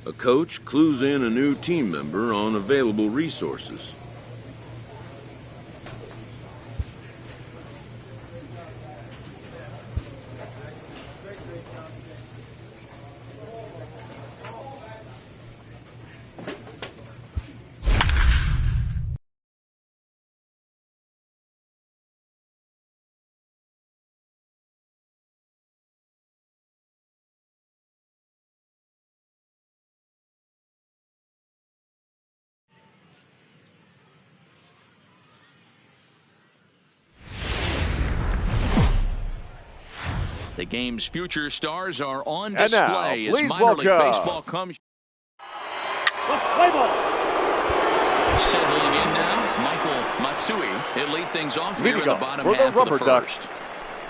A coach clues in a new team member on available resources. The game's future stars are on display as minor league baseball comes. Settling in now, Michael Matsui. He'll lead things off here in the bottom half of the first.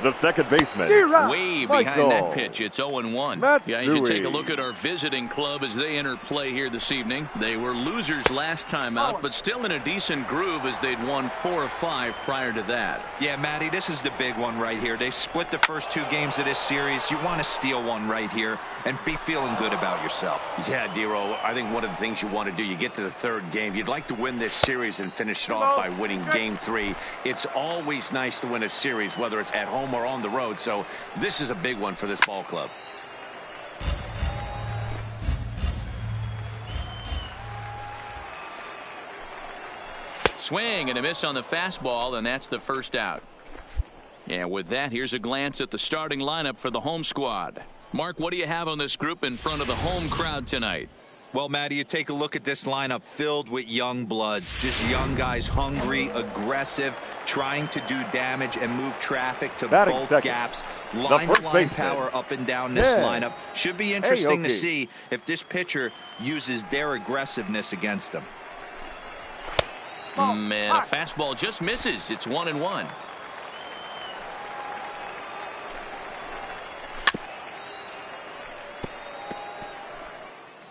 The second baseman, way behind that pitch. It's 0-1. Yeah, you should take a look at our visiting club as they enter play here this evening. They were losers last time out, but still in a decent groove as they'd won 4 of 5 prior to that. Yeah, Matty, this is the big one right here. They've split the first 2 games of this series. You want to steal one right here and be feeling good about yourself. Yeah, Dero, I think one of the things you want to do, you get to the 3rd game. You'd like to win this series and finish it off by winning game 3. It's always nice to win a series, whether it's at home or on the road, so this is a big one for this ball club. Swing and a miss on the fastball, and that's the first out. And with that, here's a glance at the starting lineup for the home squad. Mark, what do you have on this group in front of the home crowd tonight? Well, Matty, you take a look at this lineup filled with young bloods, just young guys, hungry, aggressive, trying to do damage and move traffic to both gaps. Line-to-line power up and down this lineup. Should be interesting to see if this pitcher uses their aggressiveness against them. And a fastball just misses. It's 1-1.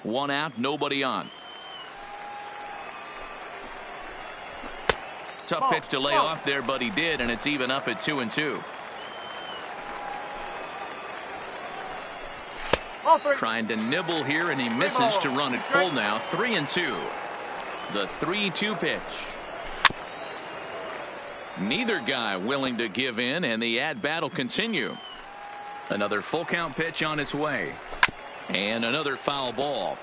One out, nobody on. Tough pitch to lay off there, but he did, and it's even up at 2-2. Trying to nibble here, and he misses to run it full now. 3-2. The 3-2 pitch. Neither guy willing to give in, and the at-bat will continue. Another full count pitch on its way. And another foul ball.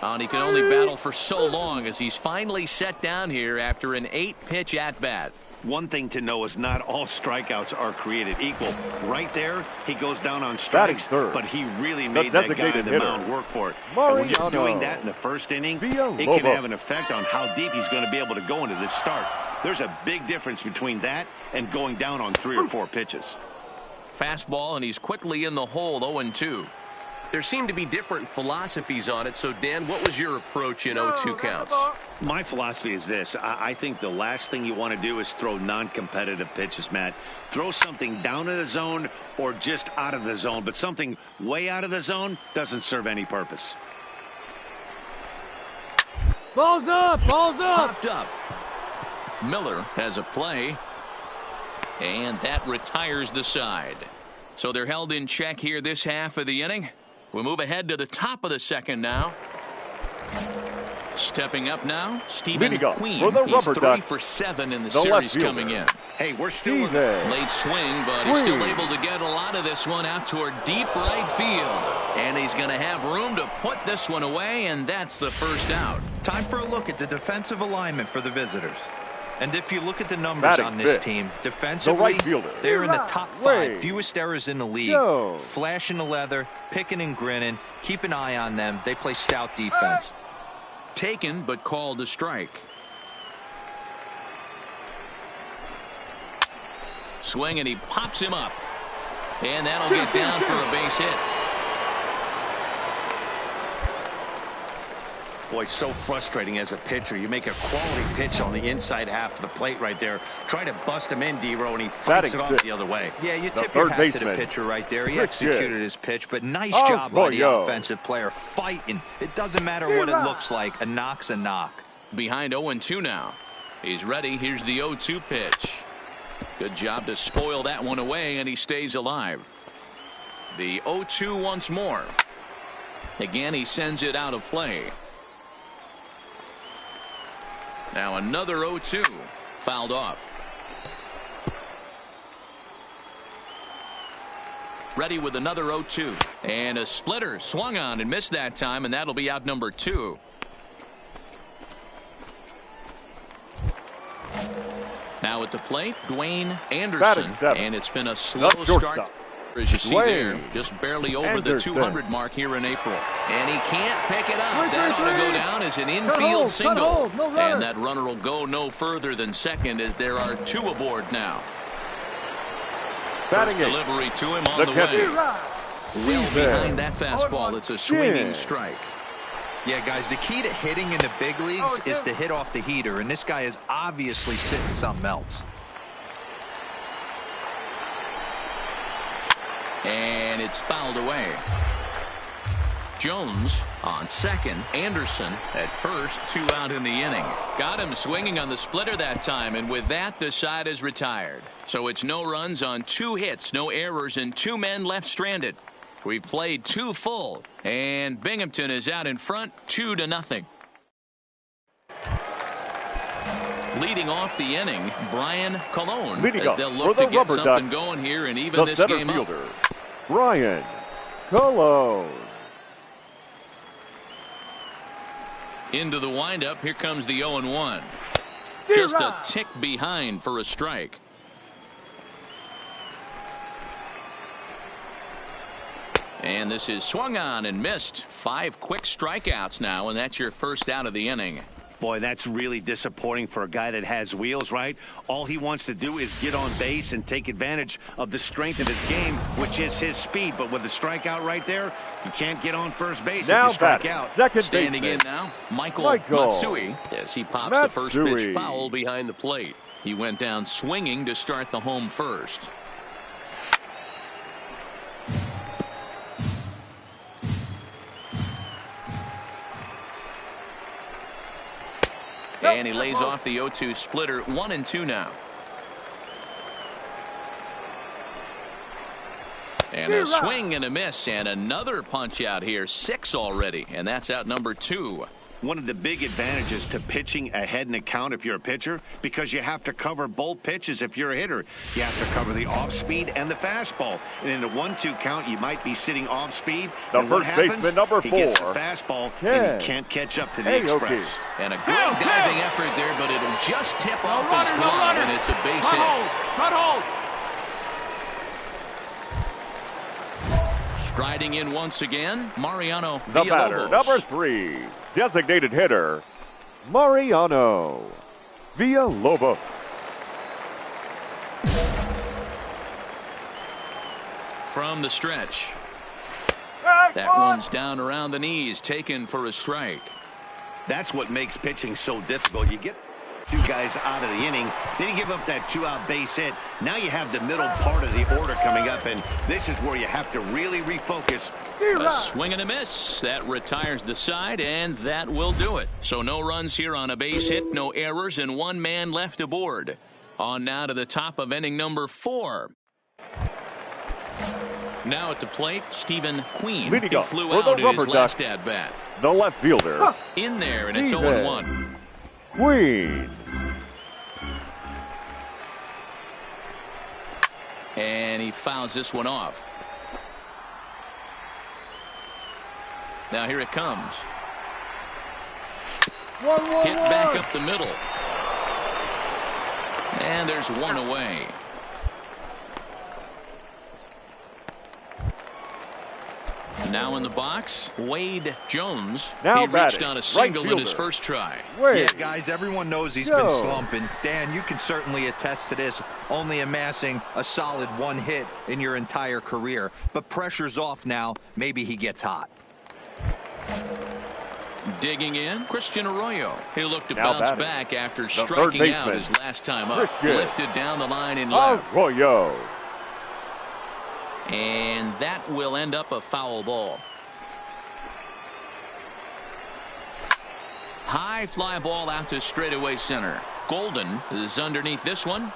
And he can only battle for so long as he's finally set down here after an 8-pitch at-bat. One thing to know is not all strikeouts are created equal. Right there, he goes down on strikes, but he really made that guy on the mound work for it. And when you're doing that in the first inning, it can have an effect on how deep he's going to be able to go into this start. There's a big difference between that and going down on 3 or 4 pitches. Fastball, and he's quickly in the hole, 0-2. There seem to be different philosophies on it. So, Dan, what was your approach in 0-2 counts? My philosophy is this. I think the last thing you want to do is throw non-competitive pitches, Matt. Throw something down in the zone or just out of the zone, but something way out of the zone doesn't serve any purpose. Balls up! Balls up! Popped up. Miller has a play, and that retires the side. So they're held in check here this half of the inning. We move ahead to the top of the second now. Stepping up now, Stephen Queen. He's 3 for 7 in the series coming in. Hey, we're still late swing, but he's still able to get a lot of this one out toward deep right field. And he's going to have room to put this one away, and that's the first out. Time for a look at the defensive alignment for the visitors. And if you look at the numbers on this team, defensively, they're in the top 5, fewest errors in the league. Flashing the leather, picking and grinning, keep an eye on them. They play stout defense. Taken, but called a strike. Swing, and he pops him up. And that'll get down for a base hit. Boy, so frustrating as a pitcher. You make a quality pitch on the inside half of the plate right there. Try to bust him in, D-Row, and he fights it off the other way. Yeah, you tip your hat to the pitcher right there. He executed his pitch, but nice job by the offensive player fighting. It doesn't matter what it looks like. A knock's a knock. Behind 0-2 now. He's ready. Here's the 0-2 pitch. Good job to spoil that one away, and he stays alive. The 0-2 once more. Again, he sends it out of play. Now another 0-2. Fouled off. Ready with another 0-2. And a splitter swung on and missed that time, and that'll be out number 2. Now at the plate, Dwayne Anderson. And it's been a slow start. As you see there, just barely over the 200 mark here in April. And he can't pick it up. That ought to go down as an infield single. And that runner will go no further than second as there are 2 aboard now. First delivery to him on the way. Well behind that fastball, it's a swinging strike. Yeah, guys, the key to hitting in the big leagues is to hit off the heater, and this guy is obviously sitting something else. And it's fouled away. Jones on second. Anderson at first. 2 out in the inning. Got him swinging on the splitter that time, and with that, the side is retired. So it's no runs on 2 hits, no errors, and 2 men left stranded. We've played 2 full, and Binghamton is out in front 2-0. Leading off the inning, Brian Colon, as they'll look to get something going here and even this game up. Brian Colon. Into the windup, here comes the 0-1. Just a tick behind for a strike. And this is swung on and missed. 5 quick strikeouts now, and that's your first out of the inning. Boy, that's really disappointing for a guy that has wheels, right? All he wants to do is get on base and take advantage of the strength of his game, which is his speed. But with the strikeout right there, you can't get on first base if you strike out. Standing in now, Michael Matsui, as he pops the first pitch foul behind the plate. He went down swinging to start the home first. And he lays off the 0-2 splitter. 1-2 now. And a swing and a miss, and another punch out here. 6 already, and that's out number 2. One of the big advantages to pitching ahead in the count if you're a pitcher, because you have to cover both pitches if you're a hitter. You have to cover the off speed and the fastball. And in a 1-2 count, you might be sitting off speed. The first baseman, number 4. He gets the fastball, and he can't catch up to the express. And a great diving effort there, but it'll just tip off his glove, and it's a base hit. Striding in once again, Mariano Villalobos. The batter, number 3, designated hitter, Mariano Villalobos. From the stretch. That one's down around the knees, taken for a strike. That's what makes pitching so difficult. You get 2 guys out of the inning, then you give up that 2-out base hit. Now you have the middle part of the order coming up, and this is where you have to really refocus. A swing and a miss. That retires the side, and that will do it. So no runs here on a base hit, no errors, and 1 man left aboard. On now to the top of inning number 4. Now at the plate, Stephen Queen. He flew out in his last at-bat. The left fielder. In there, and it's 0-1. Queen. And he fouls this one off. Now here it comes. Hit back up the middle. And there's 1 away. Now in the box, Wade Jones. He reached on a single in his first try. Yeah, guys, everyone knows he's been slumping. Dan, you can certainly attest to this, only amassing a solid 1 hit in your entire career. But pressure's off now. Maybe he gets hot. Digging in, Christian Arroyo. He'll look to bounce back after striking out his last time up. Lifted down the line in left. Arroyo. And that will end up a foul ball. High fly ball out to straightaway center. Golden is underneath this one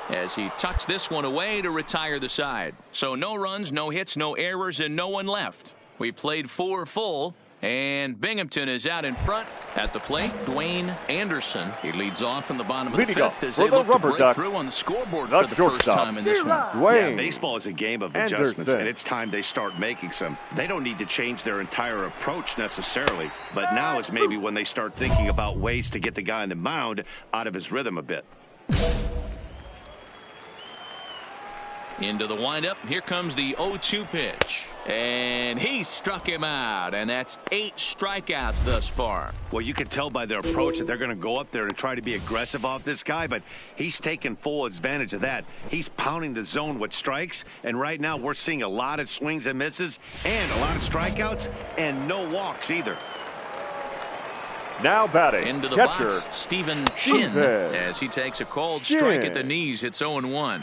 as he tucks this one away to retire the side. So no runs, no hits, no errors, and no one left. We played 4 full, and Binghamton is out in front. At the plate, Dwayne Anderson. He leads off in the bottom of the 5th as they look to break through on the scoreboard for the first time in this one. Yeah, baseball is a game of adjustments, and it's time they start making some. They don't need to change their entire approach necessarily, but now is maybe when they start thinking about ways to get the guy on the mound out of his rhythm a bit. Into the windup. Here comes the 0-2 pitch. And he struck him out. And that's 8 strikeouts thus far. Well, you can tell by their approach that they're going to go up there and try to be aggressive off this guy, but he's taking full advantage of that. He's pounding the zone with strikes, and right now we're seeing a lot of swings and misses and a lot of strikeouts and no walks either. Now batting, into the catcher, box, Stephen Shin, as he takes a called strike at the knees. It's 0-1.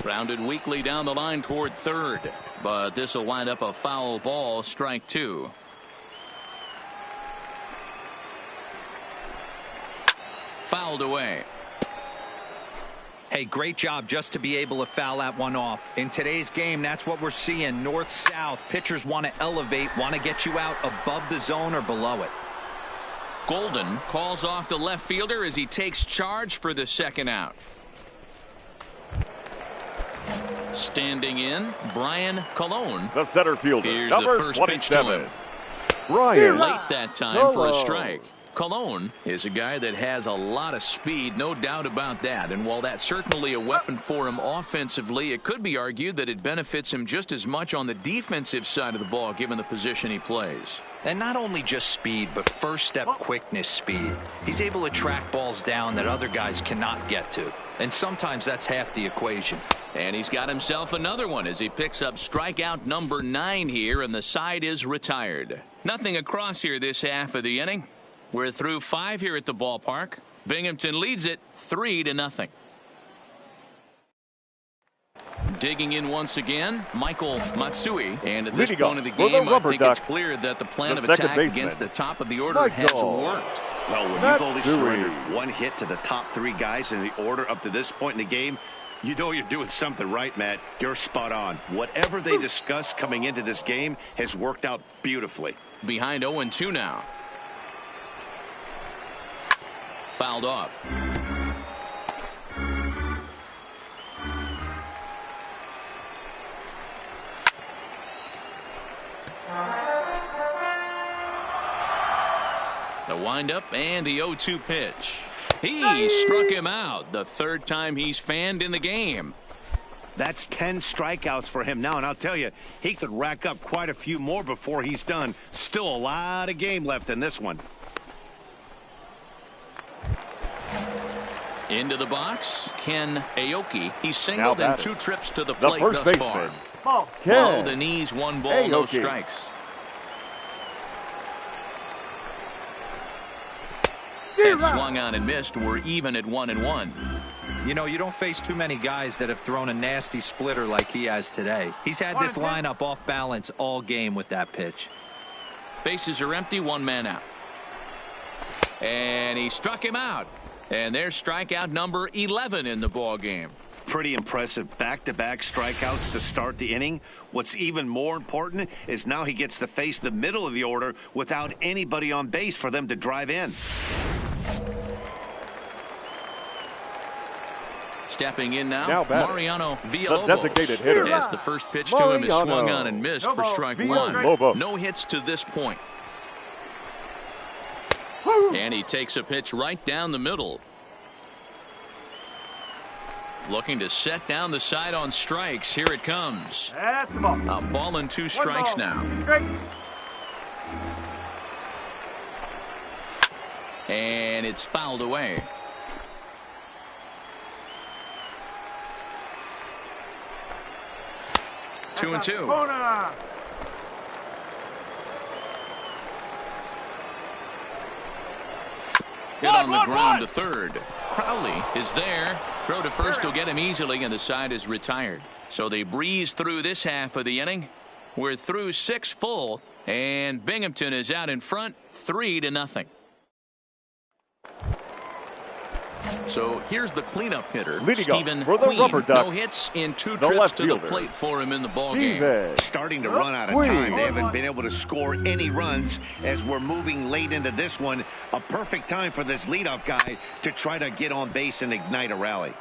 Grounded weakly down the line toward third, but this will wind up a foul ball, strike 2. Fouled away. Hey, great job just to be able to foul that one off. In today's game, that's what we're seeing. North-south. Pitchers want to elevate, want to get you out above the zone or below it. Golden calls off the left fielder as he takes charge for the second out. Standing in, Brian Colon. The center fielder. Here's number the first 27. pitch to him. Brian. Late that time for a strike. Colon is a guy that has a lot of speed, no doubt about that. And while that's certainly a weapon for him offensively, it could be argued that it benefits him just as much on the defensive side of the ball, given the position he plays. And not only just speed, but first step quickness speed. He's able to track balls down that other guys cannot get to. And sometimes that's half the equation. And he's got himself another one as he picks up strikeout number 9 here, and the side is retired. Nothing across here this half of the inning. We're through 5 here at the ballpark. Binghamton leads it 3-0. Digging in once again, Michael Matsui. And at this point of the game, I think it's clear that the plan of attack against the top of the order has worked. Well, when you've only surrendered 1 hit to the top 3 guys in the order up to this point in the game, you know you're doing something right, Matt. You're spot on. Whatever they discussed coming into this game has worked out beautifully. Behind 0-2 now. Fouled off. The windup and the 0-2 pitch. He struck him out, the 3rd time he's fanned in the game. That's 10 strikeouts for him now, and I'll tell you, he could rack up quite a few more before he's done. Still a lot of game left in this one. Into the box, Ken Aoki. He's singled in 2 trips to the plate thus far. Below the knees, 1 ball, no strikes. And swung on and missed. We're even at 1-1. You know, you don't face too many guys that have thrown a nasty splitter like he has today. He's had this lineup off balance all game with that pitch. Bases are empty, 1 man out. And he struck him out. And there's strikeout number 11 in the ball game. Pretty impressive back-to-back strikeouts to start the inning. What's even more important is now he gets to face the middle of the order without anybody on base for them to drive in. Stepping in now Mariano Villalobos. The designated hitter. As the first pitch to him is swung on and missed for strike 1. No hits to this point. And he takes a pitch right down the middle. Looking to set down the side on strikes. Here it comes. That's the ball. A ball and 2 strikes now. And it's fouled away. Two and 2. Hit on the ground to third. Crowley is there. Throw to first will get him easily, and the side is retired. So they breeze through this half of the inning. We're through 6 full, and Binghamton is out in front 3-0. So here's the cleanup hitter, Stephen Queen. No hits in 2 trips to the plate for him in the ball game. Starting to run out of time. They haven't been able to score any runs as we're moving late into this one. A perfect time for this leadoff guy to try to get on base and ignite a rally.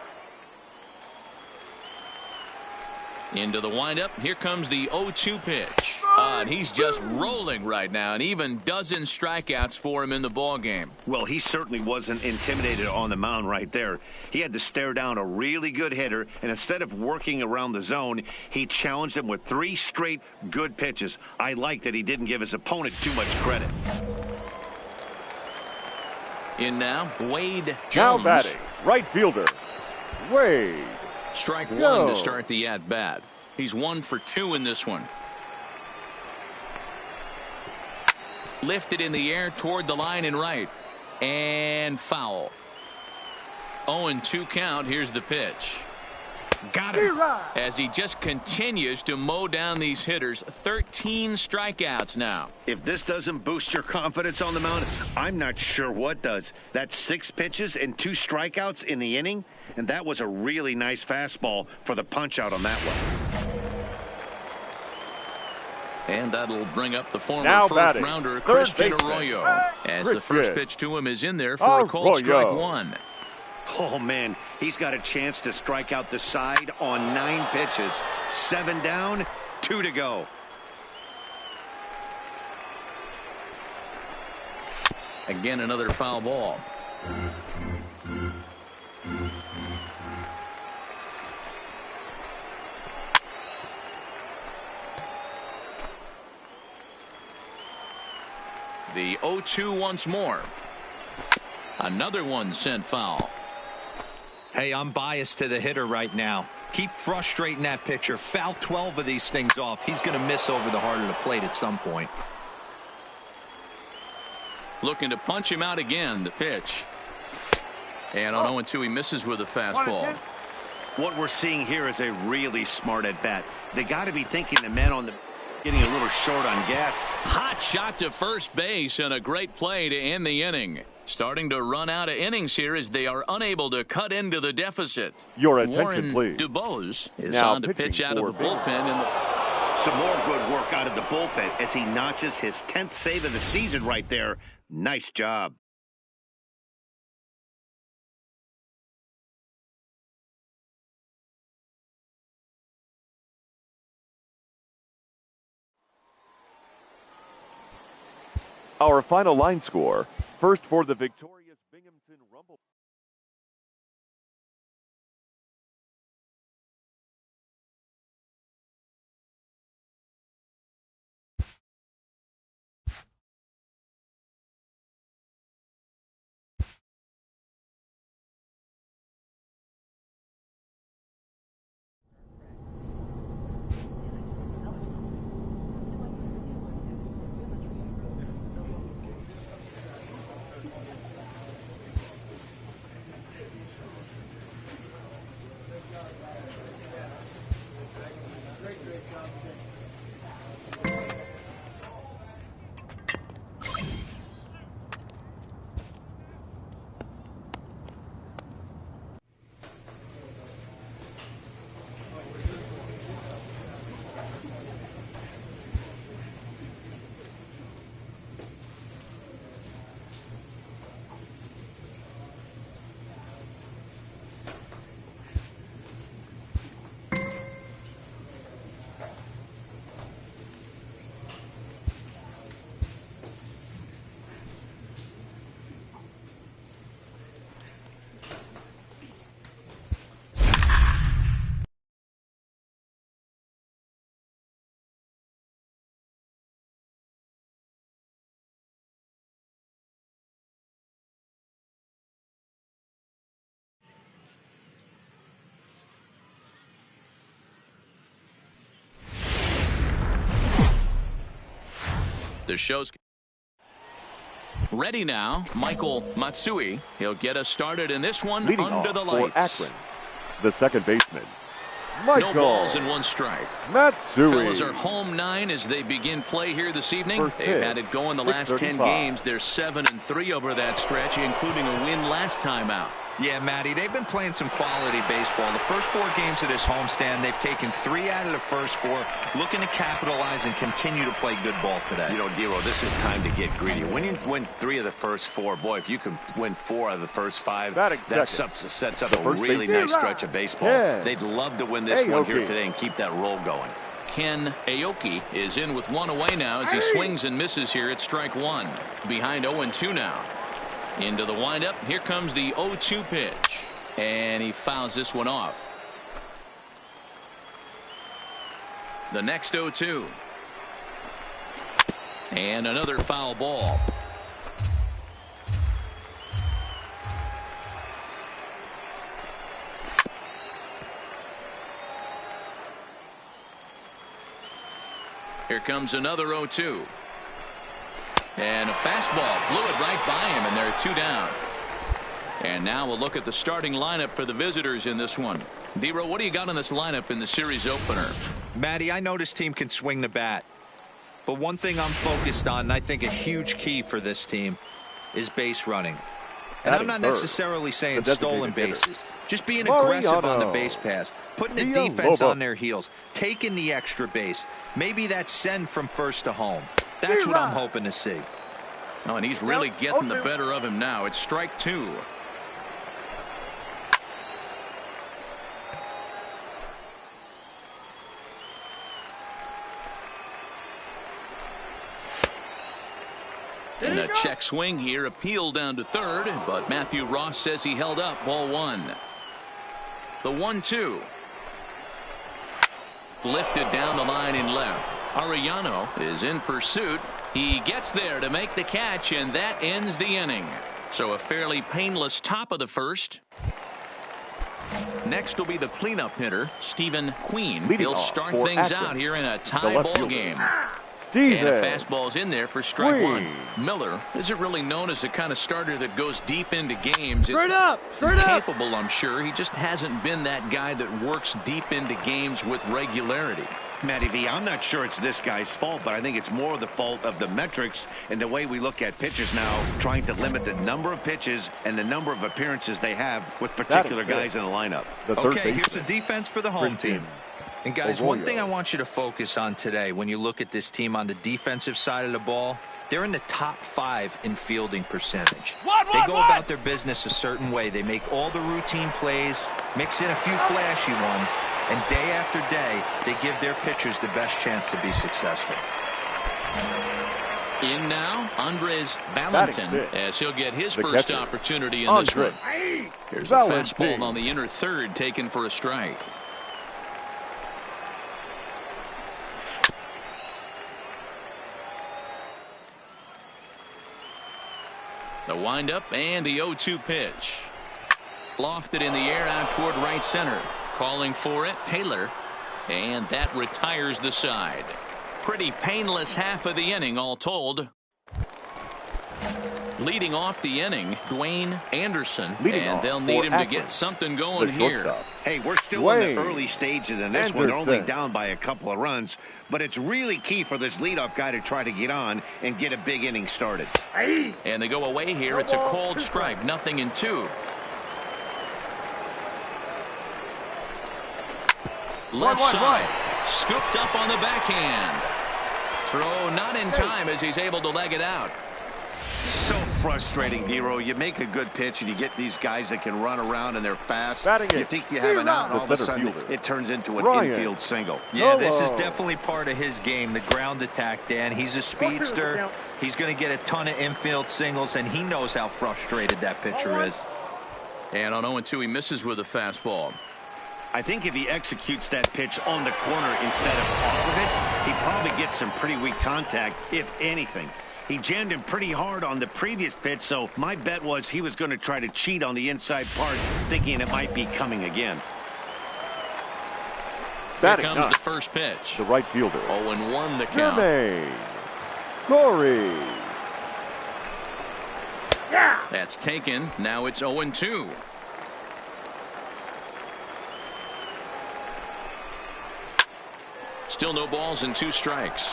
Into the windup. Here comes the 0-2 pitch. And he's just rolling right now, and even dozen strikeouts for him in the ball game. Well, he certainly wasn't intimidated on the mound right there. He had to stare down a really good hitter, and instead of working around the zone, he challenged him with 3 straight good pitches. I like that he didn't give his opponent too much credit. In now, Wade Jones. Now batting, right fielder, Wade. Strike 1 to start the at-bat. He's 1 for 2 in this one. Lifted in the air toward the line and right. And foul. 0-2 count. Here's the pitch. Got him. As he just continues to mow down these hitters. 13 strikeouts now. If this doesn't boost your confidence on the mound, I'm not sure what does. That's 6 pitches and 2 strikeouts in the inning. And that was a really nice fastball for the punch out on that one. And that'll bring up the former first-rounder Christian Arroyo. As the first pitch to him is in there for a called strike 1. Oh, man, he's got a chance to strike out the side on 9 pitches. 7 down, 2 to go. Again, another foul ball. The 0-2 once more. Another one sent foul. Hey, I'm biased to the hitter right now. Keep frustrating that pitcher. Foul 12 of these things off. He's going to miss over the heart of the plate at some point. Looking to punch him out again. The pitch. And on 0-2, he misses with a fastball. What we're seeing here is a really smart at-bat. They got to be thinking the men on the getting a little short on gas. Hot shot to first base and a great play to end the inning. Starting to run out of innings here as they are unable to cut into the deficit. Your attention, Warren please. DuBose is now on to pitch out of the bullpen. Some more good work out of the bullpen as he notches his 10th save of the season right there. Nice job. Our final line score, first for the victorious Binghamton Rumble. The show's Ready now, Michael Matsui. He'll get us started in this one Leading under off the lights. For Akron, the second baseman, Michael No balls and 1 strike. Matsui. Fellas are home 9 as they begin play here this evening. First They've pitch, had it going the last 10 games. They're 7-3 over that stretch, including a win last time out. Yeah, Matty, they've been playing some quality baseball. The first 4 games of this homestand, they've taken 3 out of the first 4, looking to capitalize and continue to play good ball today. You know, Dero, this is time to get greedy. When you win 3 of the first 4, boy, if you can win 4 out of the first 5, that sets up a really nice stretch of baseball. Yeah. They'd love to win this one here today and keep that roll going. Ken Aoki is in with 1 away now as he swings and misses here at strike 1. Behind 0-2 now. Into the windup. Here comes the 0-2 pitch. And he fouls this one off. The next 0-2. And another foul ball. Here comes another 0-2. And a fastball blew it right by him, and they're 2 down. And now we'll look at the starting lineup for the visitors in this one. Dero, what do you got in this lineup in the series opener? Matty, I know this team can swing the bat. But one thing I'm focused on, and I think a huge key for this team, is base running. And I'm not necessarily saying stolen bases. Just being aggressive on the base pass. Putting the defense on their heels. Taking the extra base. Maybe that's send from first to home. That's what I'm hoping to see. Oh, and he's really getting the better of him now. It's strike 2. And a check swing here, appeal down to third, but Matthew Ross says he held up. Ball 1. The 1-2. Lifted down the line in left. Arellano is in pursuit. He gets there to make the catch, and that ends the inning. So a fairly painless top of the first. Next will be the cleanup hitter, Stephen Queen. He'll start things out here in a tie ball game. And a fastball's in there for strike 1. Miller isn't really known as the kind of starter that goes deep into games. Straight up! Capable, I'm sure. He just hasn't been that guy that works deep into games with regularity. Matty V, I'm not sure it's this guy's fault, but I think it's more the fault of the metrics and the way we look at pitchers now, trying to limit the number of pitches and the number of appearances they have with particular guys in the lineup. Okay, here's the defense for the home team. And guys, one thing I want you to focus on today when you look at this team on the defensive side of the ball, they're in the top 5 in fielding percentage. They go about their business a certain way. They make all the routine plays, mix in a few flashy ones, and day after day, they give their pitchers the best chance to be successful. In now, Andres Valentin, as he'll get his first opportunity in this one. Here's a fastball on the inner third taken for a strike. The windup and the 0-2 pitch. Lofted in the air out toward right center. Calling for it, Taylor. And that retires the side. Pretty painless half of the inning all told. Leading off the inning, Dwayne Anderson. And they'll need him to get something going here. Hey, we're still in the early stages in this one. They're only down by a couple of runs. But it's really key for this leadoff guy to try to get on and get a big inning started. And they go away here. It's a called strike. 0-2. Left side. Scooped up on the backhand. Throw not in time as he's able to leg it out. So frustrating, Dero. You make a good pitch and you get these guys that can run around and they're fast. You think you have an out, and all of a sudden it turns into an infield single. Yeah, this is definitely part of his game, the ground attack, Dan. He's a speedster. He's going to get a ton of infield singles, and he knows how frustrated that pitcher is. And on 0-2, he misses with a fastball. I think if he executes that pitch on the corner instead of off of it, he probably gets some pretty weak contact, if anything. He jammed him pretty hard on the previous pitch, so my bet was he was going to try to cheat on the inside part, thinking it might be coming again. Here comes the first pitch. The right fielder. 0-1 the count. Corey. That's taken. Now it's 0-2. Still no balls and 2 strikes.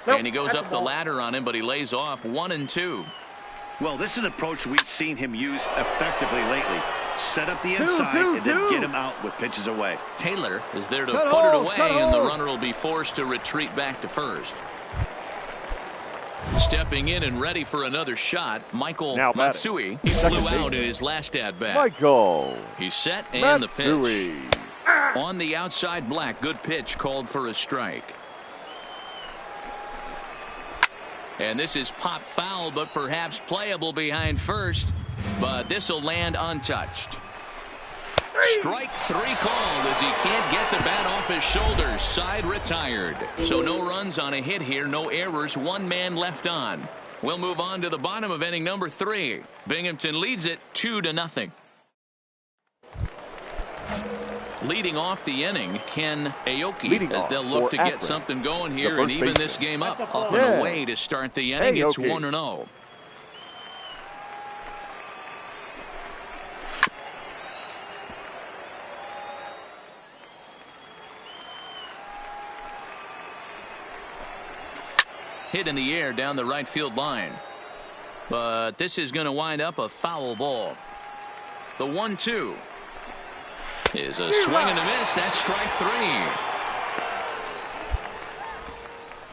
And he goes up the ladder on him, but he lays off 1-2. Well, this is an approach we've seen him use effectively lately. Set up the inside and then get him out with pitches away. Taylor is there to put it away, and the runner will be forced to retreat back to first. Stepping in and ready for another shot, Michael Matsui. He flew out in his last at-bat. He's set and the pitch. On the outside black, good pitch called for a strike. And this is pop foul, but perhaps playable behind first. But this will land untouched. Strike 3 called as he can't get the bat off his shoulders. Side retired. So no runs on a hit here, no errors, 1 man left on. We'll move on to the bottom of inning number 3. Binghamton leads it 2-0. Leading off the inning, Ken Aoki, as they'll look to get something going here and even this game up and away to start the inning. It's 1-0. Hit in the air down the right field line. But this is going to wind up a foul ball. The 1-2 is a swing and a miss. That's strike 3.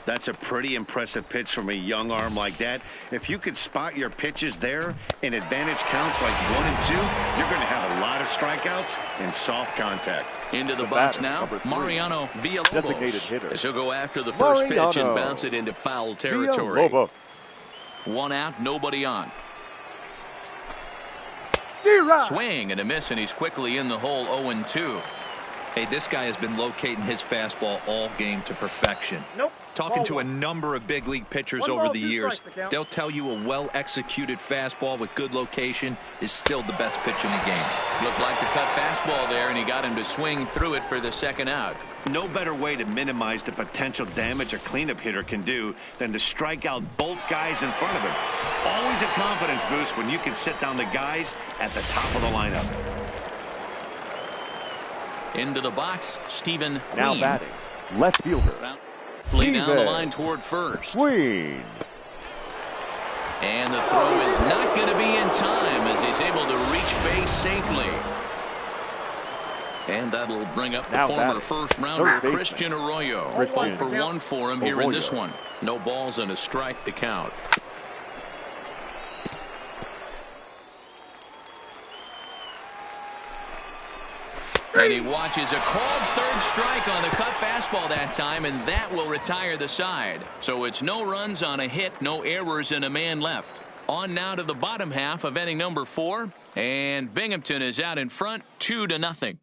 That's a pretty impressive pitch from a young arm like that. If you could spot your pitches there in advantage counts like 1 and 2, you're going to have a lot of strikeouts and soft contact. Into the box now, Mariano Villalobos. As he'll go after the first pitch and bounce it into foul territory. 1 out, nobody on. Swing and a miss, and he's quickly in the hole. 0-2. Hey, this guy has been locating his fastball all game to perfection. Talking to a number of big league pitchers over the years, they'll tell you a well-executed fastball with good location is still the best pitch in the game. Looked like the cut fastball there, and he got him to swing through it for the second out. No better way to minimize the potential damage a cleanup hitter can do than to strike out both guys in front of him. Always a confidence boost when you can sit down the guys at the top of the lineup. Into the box, Stephen Queen. Now batting, left fielder. Flee down the line toward first. Queen. And the throw is not going to be in time as he's able to reach base safely. And that'll bring up the former first-rounder Christian Arroyo. 0 for 1 for him here in this one. No balls and a strike to count. And he watches a called third strike on the cut fastball that time, and that will retire the side. So it's no runs on a hit, no errors, and a man left. On now to the bottom half of inning number 4, and Binghamton is out in front 2-0.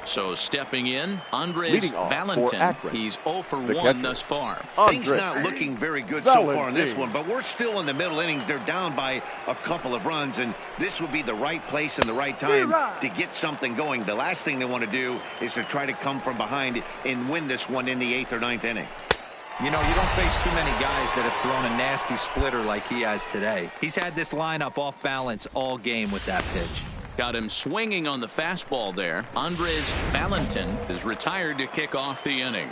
So stepping in, Andres Valentin. He's 0 for 1 thus far. Things not looking very good so far in this one, but we're still in the middle innings. They're down by a couple of runs, and this would be the right place and the right time to get something going. The last thing they want to do is to try to come from behind and win this one in the 8th or 9th inning. You know, you don't face too many guys that have thrown a nasty splitter like he has today. He's had this lineup off balance all game with that pitch. Got him swinging on the fastball there. Andres Valentin is retired to kick off the inning.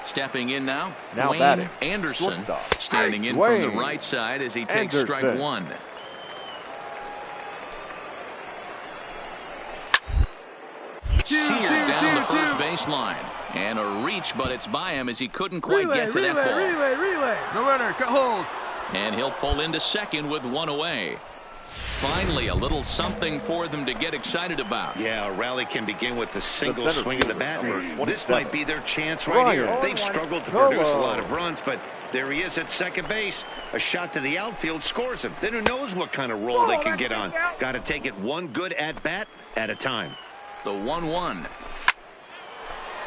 Stepping in now Wayne Anderson, standing in from the right side as he takes strike 1. Seared down the first baseline. And a reach, but it's by him as he couldn't quite get to that ball. Relay. No runner, hold. And he'll pull into second with 1 away. Finally, a little something for them to get excited about. Yeah, a rally can begin with a single swing of the bat. This might be their chance right here. They've struggled to produce a lot of runs, but there he is at second base. A shot to the outfield scores him. Then who knows what kind of roll they can get on. Got to take it one good at-bat at a time. The 1-1.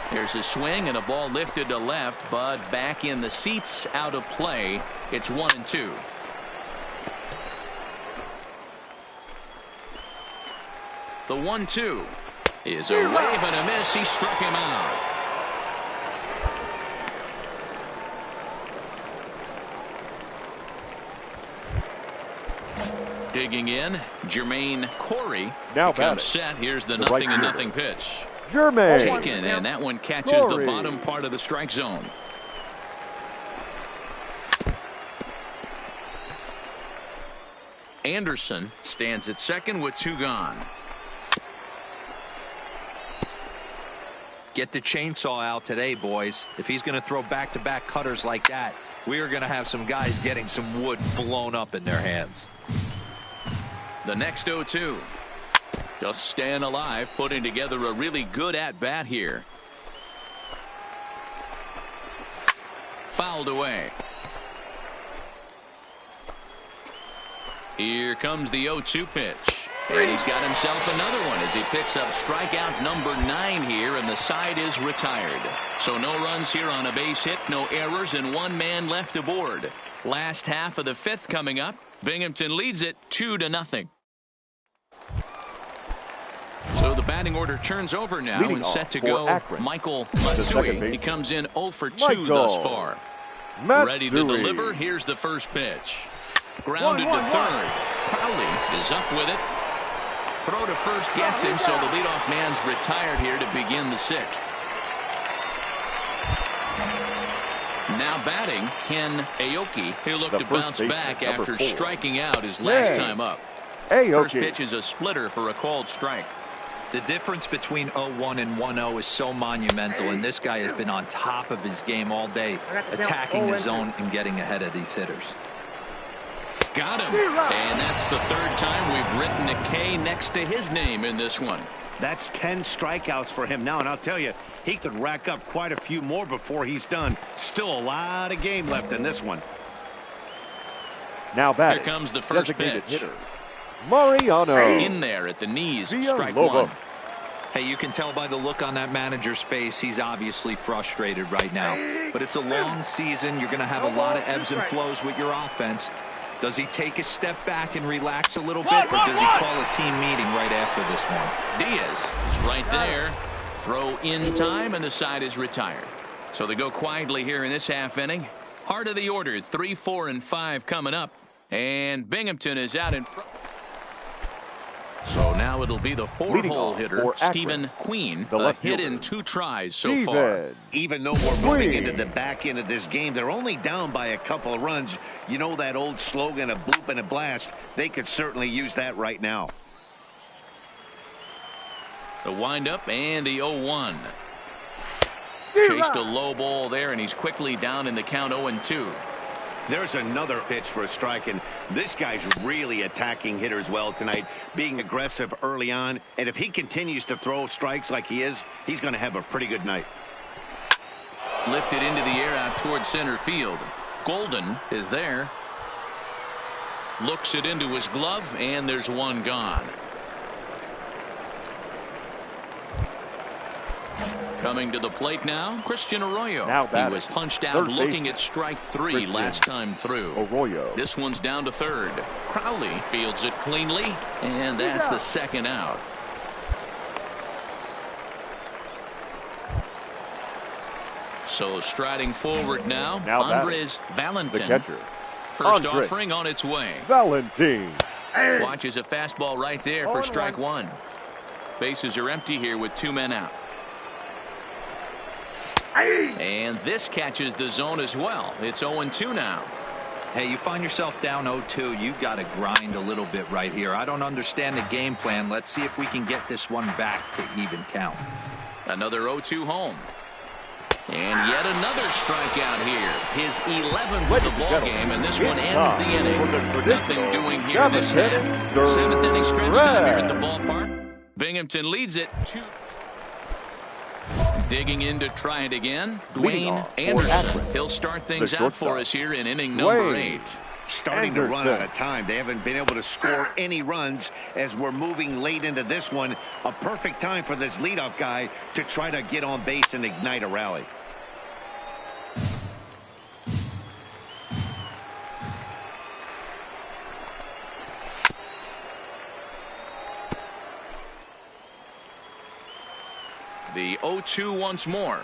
Here's a swing and a ball lifted to left, but back in the seats, out of play. It's 1-2. The 1-2 is a wave and a miss. He struck him out. Digging in, Jermaine Corey now becomes set. Here's the 0-0 pitch. Jermaine Taken, and that one catches Corey. the bottom part of the strike zone. Anderson stands at second with 2 gone. Get the chainsaw out today, boys. If he's going to throw back-to-back cutters like that, we are going to have some guys getting some wood blown up in their hands. The next 0-2. Just staying alive, putting together a really good at-bat here. Fouled away. Here comes the 0-2 pitch. And he's got himself another one as he picks up strikeout number 9 here, and the side is retired. So no runs here on a base hit, no errors, and 1 man left aboard. Last half of the 5th coming up. Binghamton leads it 2-0. So the batting order turns over now. Leading and set to for go Akron, Michael Matsui. He comes in 0 for 2 Michael thus far. Matsui. Ready to deliver. Here's the first pitch. Grounded to third. Crowley is up with it. Throw to first gets him, so the leadoff man's retired here to begin the 6th. Now batting, Ken Aoki. He'll look to bounce back after striking out his last time up. First pitch is a splitter for a called strike. The difference between 0-1 and 1-0 is so monumental, and this guy has been on top of his game all day, attacking the zone and getting ahead of these hitters. Got him. And that's the 3rd time we've written a K next to his name in this one. That's 10 strikeouts for him now, and I'll tell you, he could rack up quite a few more before he's done. Still a lot of game left in this one. Now batting. Here comes the first pitch. Hitter, Mariano. In there at the knees. Strike 1. Hey, you can tell by the look on that manager's face, he's obviously frustrated right now. But it's a long season. You're going to have a lot of ebbs and flows with your offense. Does he take a step back and relax a little bit, or does he call a team meeting right after this one? Diaz is right there. Throw in time, and the side is retired. So they go quietly here in this half inning. Heart of the order, 3, 4, and 5 coming up. And Binghamton is out in front. So now it'll be the 4-hole hitter, Stephen Queen, a hit in 2 tries so far. Even though we're moving into the back end of this game, they're only down by a couple of runs. You know that old slogan, a bloop and a blast. They could certainly use that right now. The windup and the 0-1. Chased a low ball there, and he's quickly down in the count 0-2. There's another pitch for a strike, and this guy's really attacking hitters well tonight, being aggressive early on. And if he continues to throw strikes like he is, he's going to have a pretty good night. Lifted into the air out towards center field. Golden is there. Looks it into his glove, and there's 1 gone. Coming to the plate now, Christian Arroyo. He was punched out looking at strike 3 last time through. Arroyo. This one's down to third. Crowley fields it cleanly, and that's the 2nd out. So striding forward now Andres Valentin. The catcher. First offering on its way. Valentin. Watches a fastball right there for strike 1. Bases are empty here with 2 men out. And this catches the zone as well. It's 0-2 now. Hey, you find yourself down 0-2. You've got to grind a little bit right here. I don't understand the game plan. Let's see if we can get this one back to even count. Another 0-2 home. And yet another strikeout here. His 11th of the ball game, and this one ends the inning. Nothing doing here in this half. 7th inning stretch time here at the ballpark. Binghamton leads it 2. Digging in to try it again, Dwayne Anderson. He'll start things out for us here in inning number 8. Starting to run out of time. They haven't been able to score any runs as we're moving late into this one. A perfect time for this leadoff guy to try to get on base and ignite a rally. The 0-2 once more.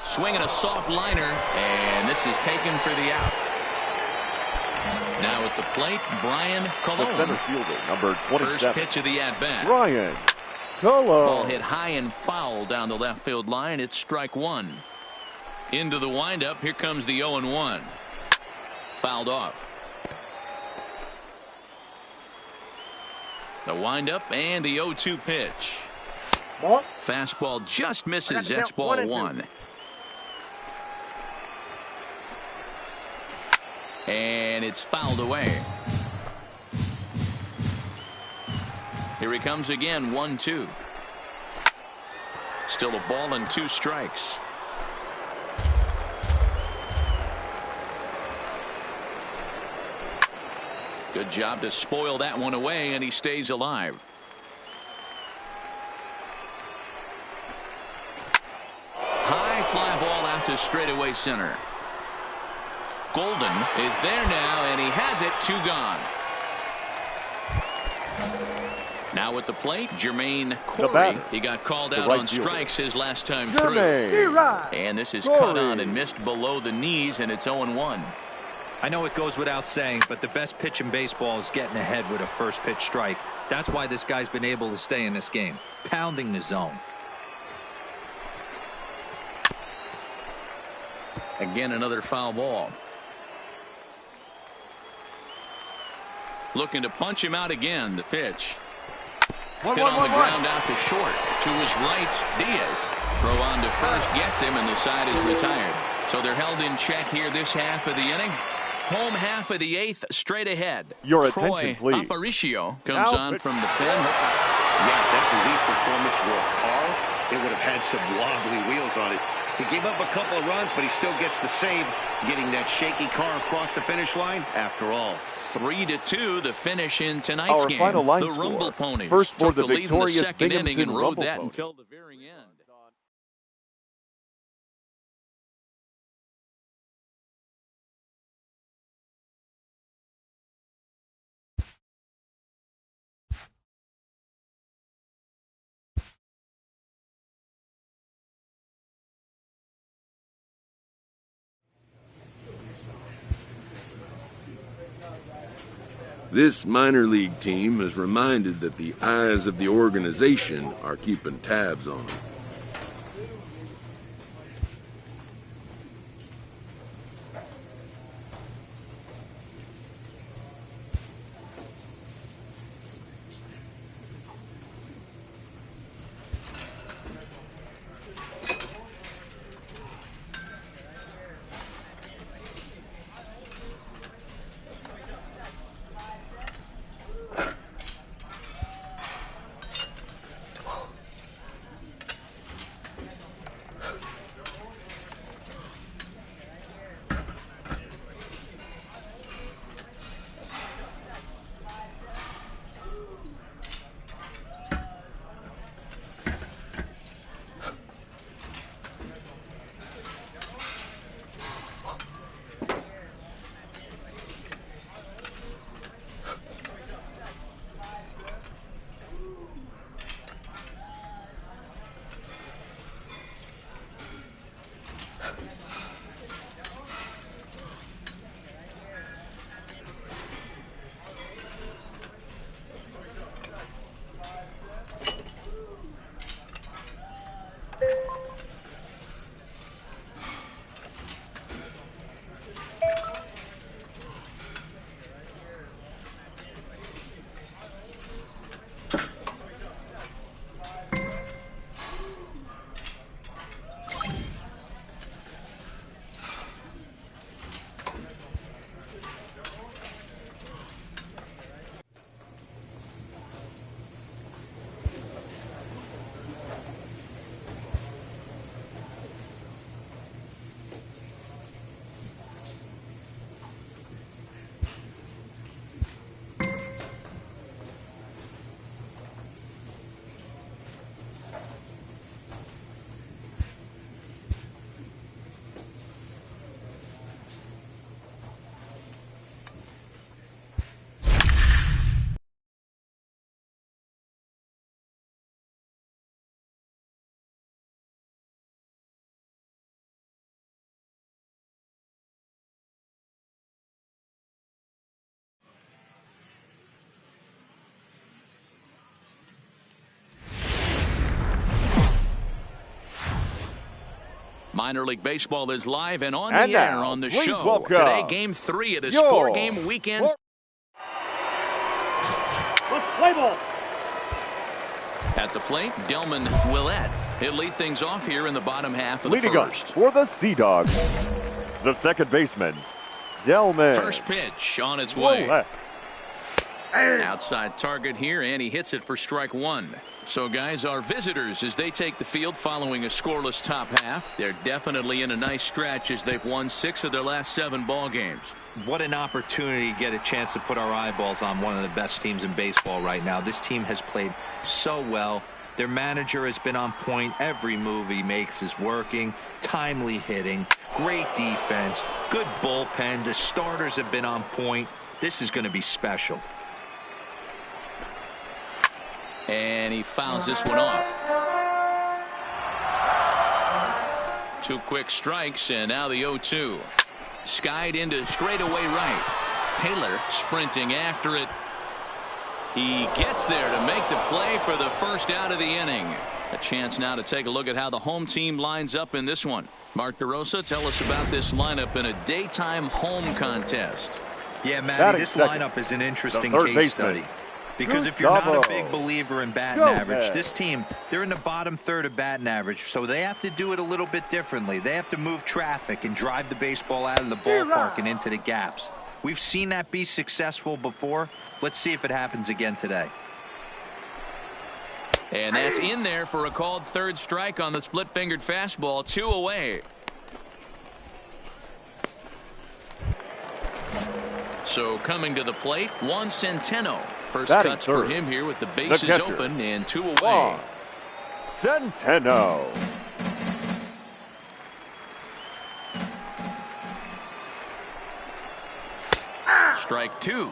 Swinging a soft liner, and this is taken for the out. Now at the plate, Brian Colon. The center fielder, number 27. First pitch of the at-bat. Brian Colon. Ball hit high and foul down the left field line. It's strike one. Into the windup. Here comes the 0-1. Fouled off. The windup and the 0-2 pitch. Fastball just misses. That's ball one. And it's fouled away. Here he comes again, 1-2. Still a ball and 2 strikes. Good job to spoil that one away, and he stays alive. High fly ball out to straightaway center. Golden is there now, and he has it. 2 gone. Now at the plate, Jermaine Corey. He got called out on strikes his last time through. And this is cut on and missed below the knees, and it's 0-1. I know it goes without saying, but the best pitch in baseball is getting ahead with a first pitch strike. That's why this guy's been able to stay in this game, pounding the zone. Again, another foul ball. Looking to punch him out again. The pitch. Hit on the ground out to short. To his right, Diaz. Throw on to first, gets him, and the side is retired. So they're held in check here this half of the inning. Home half of the 8th, straight ahead. Your Troy attention, please. Aparicio comes on from the pen. Yeah, that relief performance were a car. It would have had some wobbly wheels on it. He gave up a couple of runs, but he still gets the save, getting that shaky car across the finish line after all. 3-2, the finish in tonight's game. Final line the score. Rumble Ponies First for took the the lead in the victorious second inning and rode Rumble that Ponies. until the very end. This minor league team is reminded that the eyes of the organization are keeping tabs on them. Minor League Baseball is live and on the air on the show. Welcome. Today, Game 3 of this 4-game weekend. Let's play ball. At the plate, Delman Willett. He'll lead things off here in the bottom half of the Leading up first. for the Sea Dogs, the second baseman, Delman. First pitch on its way. Outside target here, and he hits it for strike one. So, guys, our visitors, as they take the field following a scoreless top half, they're definitely in a nice stretch as they've won 6 of their last 7 ball games. What an opportunity to get a chance to put our eyeballs on one of the best teams in baseball right now. This team has played so well. Their manager has been on point. Every move he makes is working. Timely hitting. Great defense. Good bullpen. The starters have been on point. This is going to be special. And he fouls this one off. 2 quick strikes, and now the 0-2. Skied into straightaway right. Taylor sprinting after it. He gets there to make the play for the first out of the inning. A chance now to take a look at how the home team lines up in this one. Mark DeRosa, tell us about this lineup in a daytime home contest. Yeah, Matty, this lineup is an interesting case study. Because if you're not a big believer in batting average, this team, they're in the bottom third of batting average, so they have to do it a little bit differently. They have to move traffic and drive the baseball out of the ballpark and into the gaps. We've seen that be successful before. Let's see if it happens again today. And that's in there for a called third strike on the split-fingered fastball. 2 away. So coming to the plate, Juan Centeno. First cuts for him here with the bases open and 2 away. Centeno. Strike 2.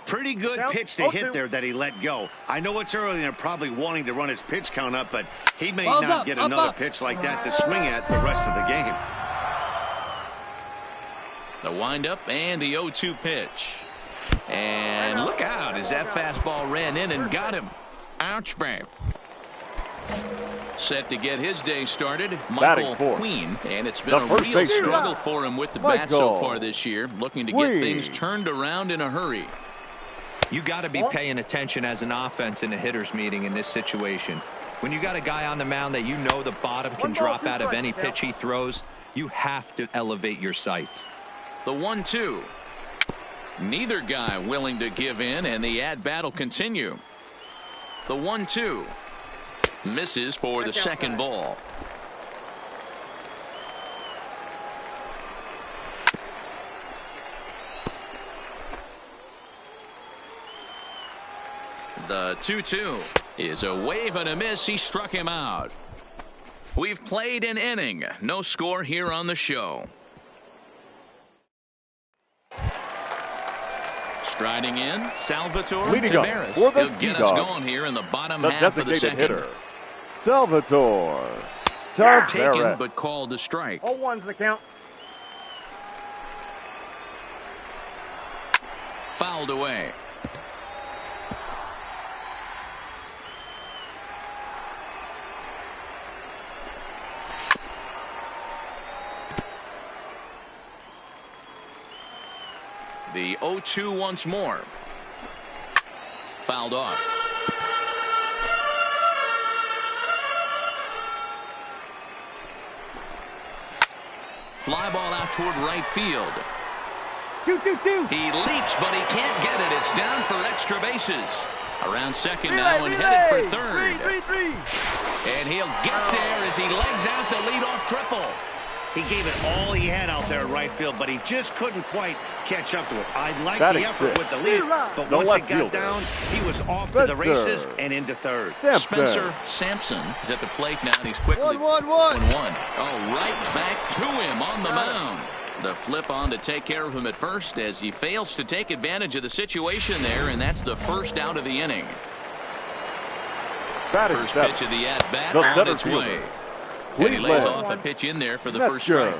Pretty good pitch to hit there that he let go. I know it's early and they're probably wanting to run his pitch count up, but he may not get another pitch like that to swing at the rest of the game. The windup and the 0-2 pitch. And look out as that fastball ran in and got him. Ouch, man. Set to get his day started, Michael Queen, and it's been a real struggle for him with the bat so far this year, looking to get things turned around in a hurry. You got to be paying attention as an offense in a hitter's meeting in this situation. When you got a guy on the mound that you know the bottom can drop out of any pitch he throws, you have to elevate your sights. The 1-2. Neither guy willing to give in, and the at-bat will continue. The 1-2. Misses for the second ball. The 2-2 is a wave and a miss. He struck him out. We've played an inning. No score here on the show. Striding in, Salvatore Taveras. He'll get us going here in the bottom half of the second. Hitter, Salvatore Taveras. Taken but called a strike. 0-1's the count. Fouled away. The 0-2 once more. Fouled off. Fly ball out toward right field. 2-2-2. He leaps, but he can't get it. It's down for extra bases. Around second now and headed for third. And he'll get there as he legs out the leadoff triple. He gave it all he had out there in right field, but he just couldn't quite catch up to it. I like the effort with the lead, but once it got down, he was off to the races and into third. Spencer Sampson is at the plate now, and he's quickly 1-1. Oh, right back to him on the mound. The flip on to take care of him at first as he fails to take advantage of the situation there, and that's the first out of the inning. First pitch of the at-bat on its way. And he lays off a pitch in there for the first strike.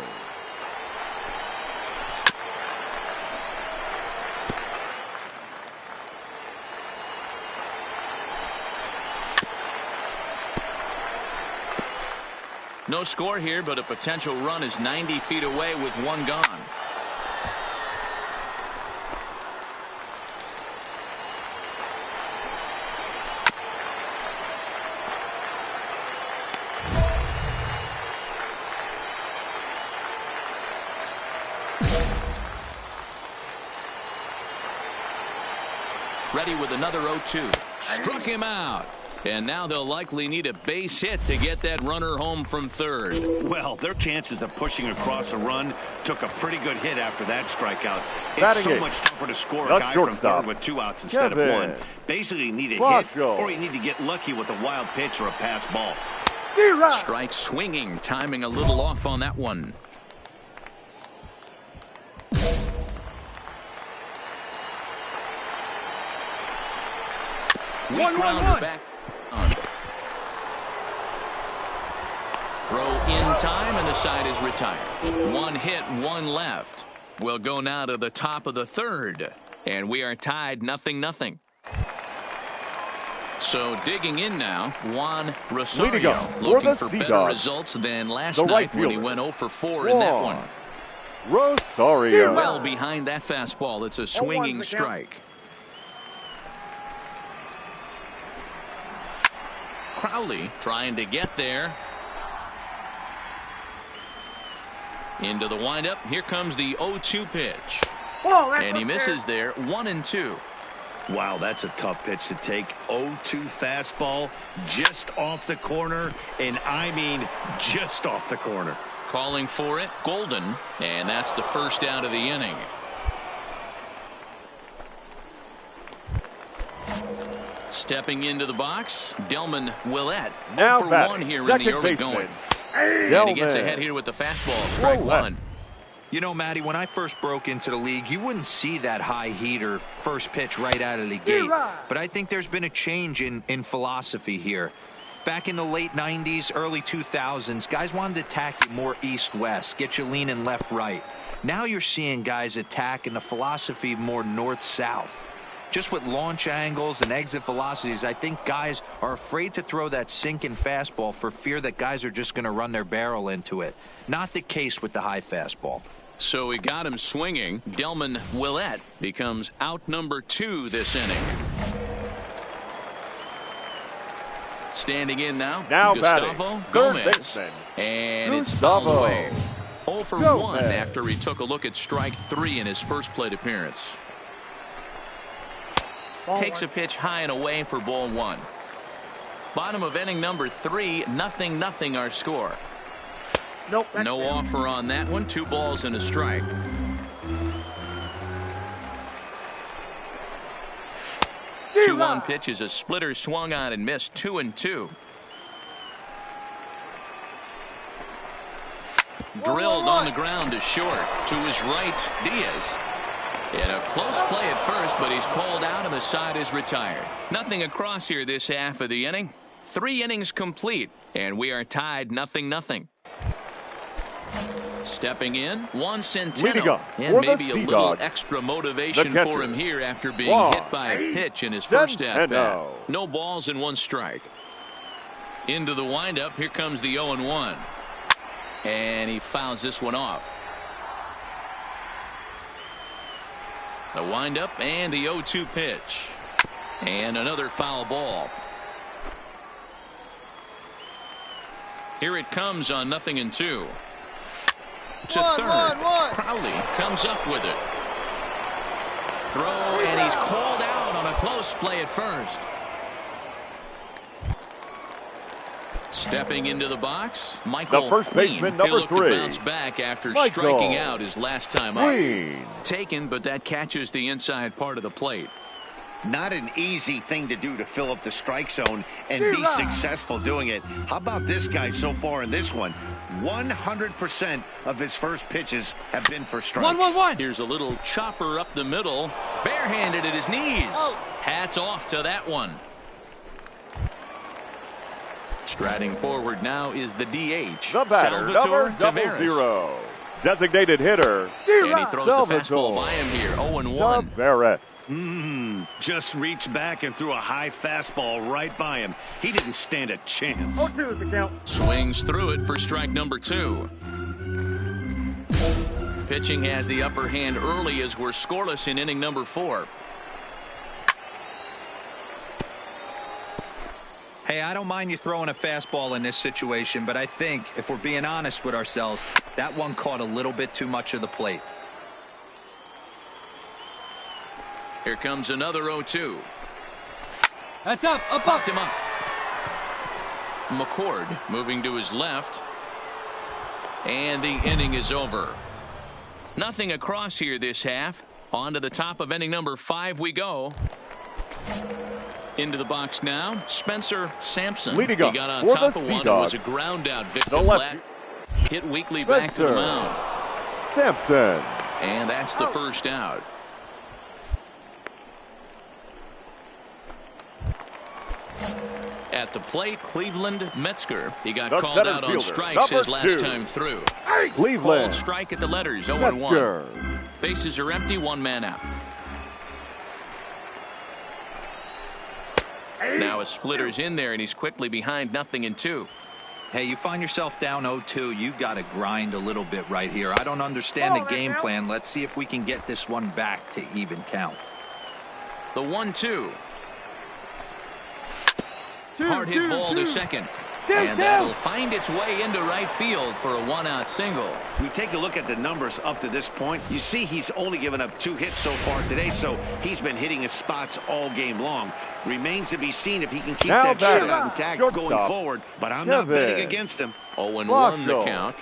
No score here, but a potential run is 90 feet away with one gone. Ready with another 0-2. Struck him out. And now they'll likely need a base hit to get that runner home from third. Well, their chances of pushing across a run took a pretty good hit after that strikeout. It's Batting so eight. much tougher to score a That's guy from shortstop. third with 2 outs instead Kevin. of 1. Basically, you need a Brasco. hit or you need to get lucky with a wild pitch or a pass ball. Strike swinging, timing a little off on that one. Weak grounder back on. Throw in time, and the side is retired. 1 hit, 1 left. We'll go now to the top of the third, and we are tied 0-0. So digging in now, Juan Rosario looking for better results than last night when he went 0 for 4 in that one. Rosario. Well behind that fastball, it's a swinging strike. Crowley trying to get there. Into the windup. Here comes the 0-2 pitch. And he misses there. 1-2. Wow, that's a tough pitch to take. 0-2 fastball just off the corner, and I mean just off the corner. Calling for it, Golden, and that's the first out of the inning. Stepping into the box, Delman Willett. Now 0 for 1 here in the early going. And he gets ahead here with the fastball. Strike 1. You know, Matty, when I first broke into the league, you wouldn't see that high heater first pitch right out of the gate. But I think there's been a change in philosophy here. Back in the late 90s, early 2000s, guys wanted to attack you more east-west, get you leaning left-right. Now you're seeing guys attack in the philosophy more north-south. Just with launch angles and exit velocities, I think guys are afraid to throw that sinking fastball for fear that guys are just going to run their barrel into it. Not the case with the high fastball. So we got him swinging. Delman Willett becomes out number 2 this inning. Standing in now Gustavo Gomez. And it's fouled away. 0 for 1 after he took a look at strike 3 in his first plate appearance. Takes a pitch high and away for ball 1. Bottom of inning number 3, 0-0 our score. Nope. No offer on that one. 2 balls and a strike. The 2-1 pitch is a splitter swung on and missed. 2-2. Drilled on the ground to short. To his right, Diaz. And a close play at first, but he's called out and the side is retired. Nothing across here this half of the inning. 3 innings complete, and we are tied 0-0. Stepping in, Juan Centeno. And maybe a little extra motivation for him here after being hit by a pitch in his first at-bat. No balls and 1 strike. Into the windup, here comes the 0-1. And he fouls this one off. The windup and the 0-2 pitch. And another foul ball. Here it comes on 0-2. To third. Crowley comes up with it. Throw, and he's called out on a close play at first. Stepping into the box, Michael the first baseman, number 3. Bounce back after striking out his last time up. Taken, but that catches the inside part of the plate. Not an easy thing to do to fill up the strike zone and be successful doing it. How about this guy so far in this one? 100% of his first pitches have been for strikes. 1-1-1. Here's a little chopper up the middle. Barehanded at his knees. Hats off to that one. Striding forward now is the DH. The batter, number 00. Designated hitter. And he throws the fastball by him here. 0-1. Just reached back and threw a high fastball right by him. He didn't stand a chance. 0-2 is the count. Swings through it for strike number 2. Pitching has the upper hand early as we're scoreless in inning number 4. Hey, I don't mind you throwing a fastball in this situation, but I think if we're being honest with ourselves, that one caught a little bit too much of the plate. Here comes another 0-2. That's up. Popped him up. McCord moving to his left. And the inning is over. Nothing across here this half. On to the top of inning number 5 we go. Into the box now, Spencer Sampson. Leading he up got on for top the of Sea one. Dogs. It was a ground out victim. Hit weakly back to the mound. Sampson. And that's the first out. At the plate, Cleveland Metzger. He got called out on strikes his last time through. Cleveland. Called strike at the letters, 0-1. Bases are empty, 1 man out. Now a splitter's in there, and he's quickly behind 0-2. Hey, you find yourself down 0-2, you got to grind a little bit right here. I don't understand the game plan. Let's see if we can get this one back to even count. The 1-2. Hard hit ball to second. And that'll find its way into right field for a 1-out single. We take a look at the numbers up to this point. You see he's only given up 2 hits so far today, so he's been hitting his spots all game long. Remains to be seen if he can keep that shutout intact going forward, but I'm not betting against him. 0-1 the count.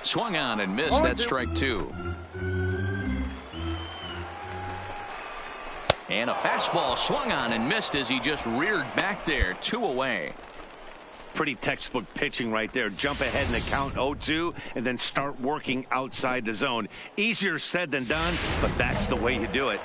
Swung on and missed. That's strike 2. And a fastball swung on and missed as he just reared back there. 2 away. Pretty textbook pitching right there. Jump ahead in the count 0-2 and then start working outside the zone. Easier said than done, but that's the way you do it.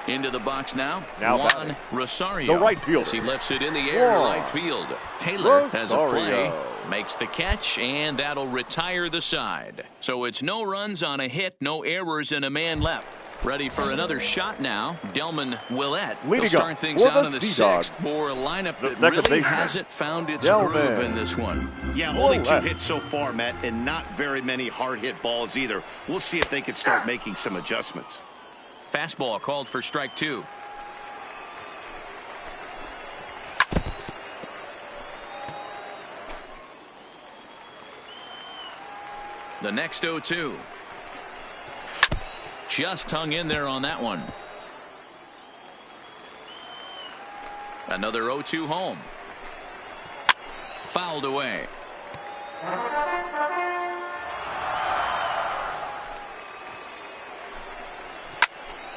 Into the box now Juan Rosario. The right fielder. As he lifts it in the air to right field. Taylor has a play. Makes the catch, and that'll retire the side. So it's no runs on a hit, no errors, and a man left. Ready for another shot now. Delman Willett will start things out in the 6th for a lineup that really hasn't found its groove in this one. Yeah, only 2 hits so far, Matt, and not very many hard hit balls either. We'll see if they can start making some adjustments. Fastball called for strike 2. The next 0-2. Just hung in there on that one. Another 0-2 home. Fouled away.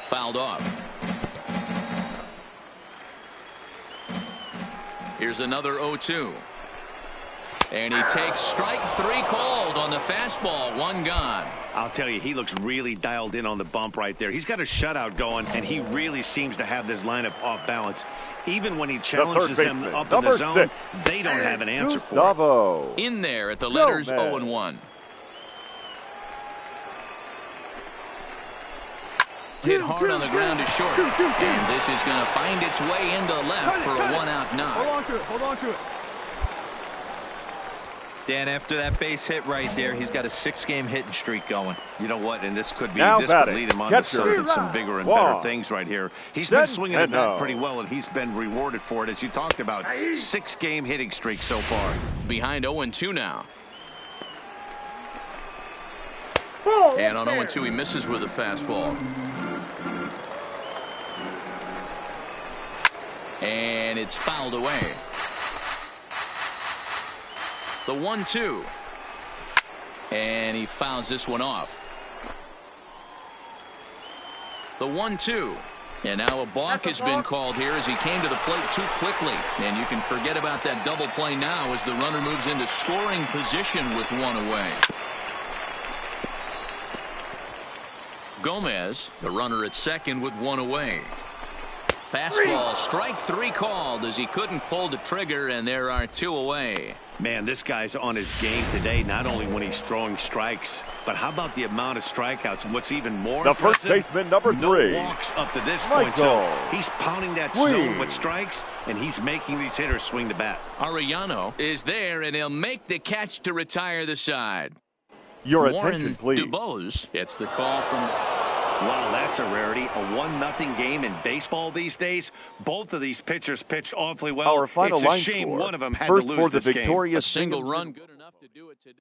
Fouled off. Here's another 0-2. And he takes strike 3 called on the fastball. 1 gone. I'll tell you, he looks really dialed in on the bump right there. He's got a shutout going, and he really seems to have this lineup off balance. Even when he challenges them up in the zone, they don't have an answer for it. In there at the letters 0-1. Hit hard on the ground to short. And this is going to find its way into left for a 1-out knock. Hold on to it. Dan, after that base hit right there, he's got a 6-game hitting streak going. You know what? And this could be this could lead him on to some bigger and better things right here. He's been swinging the bat pretty well, and he's been rewarded for it, as you talked about. 6-game hitting streak so far. Behind 0-2 now. And on 0-2, he misses with a fastball. And it's fouled away. The 1-2. And he fouls this one off. The 1-2. And now a balk has been called here as he came to the plate too quickly. And you can forget about that double play now as the runner moves into scoring position with 1 away. Gomez, the runner at second with 1 away. Fastball, strike 3 called as he couldn't pull the trigger, and there are 2 away. Man, this guy's on his game today, not only when he's throwing strikes, but how about the amount of strikeouts? And what's even more the first baseman, number 3. No walks up to this point, so he's pounding that zone with strikes, and he's making these hitters swing the bat. Arellano is there, and he'll make the catch to retire the side. Your Warren attention, please. DuBose gets the call from... Wow, that's a rarity. A 1-0 game in baseball these days. Both of these pitchers pitched awfully well. Our final it's a line shame score. one of them had First to lose for the this game. victorious A single run good enough to do it today.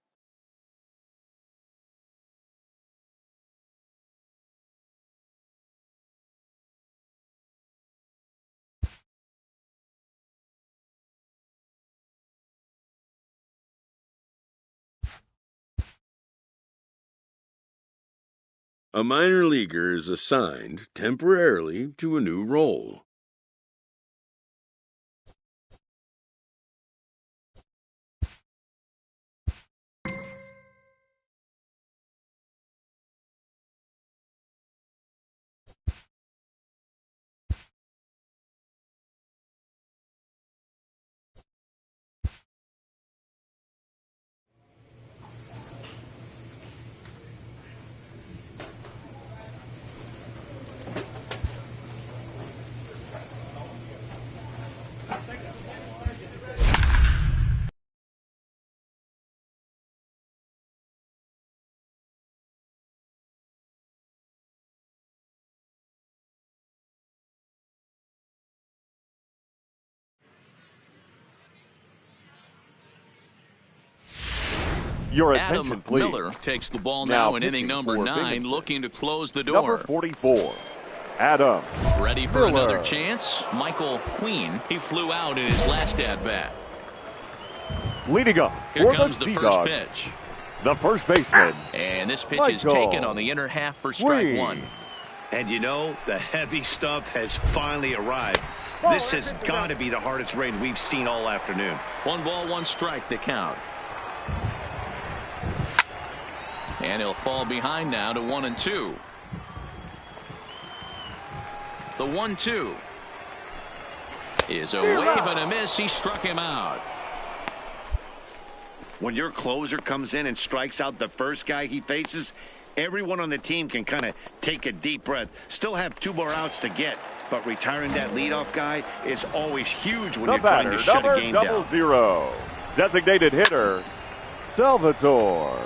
A minor leaguer is assigned temporarily to a new role. Your attention, Adam please. Miller takes the ball now in inning number 9, looking to close the door. Number 44, Adam Ready for Miller. another chance. Michael Queen, he flew out in his last at-bat. Leading up Here for comes the the Sea first Dogs, pitch. the first baseman. And this pitch is Michael taken on the inner half for strike Queen. 1. And you know, the heavy stuff has finally arrived. This has got to be the hardest rain we've seen all afternoon. 1 ball, 1 strike, the count. And he'll fall behind now to 1-2. The 1-2 is a wave and a miss. He struck him out. When your closer comes in and strikes out the first guy he faces, everyone on the team can kind of take a deep breath. Still have 2 more outs to get, but retiring that leadoff guy is always huge when The you're trying batter, to shut a game number down. 0, designated hitter, Salvatore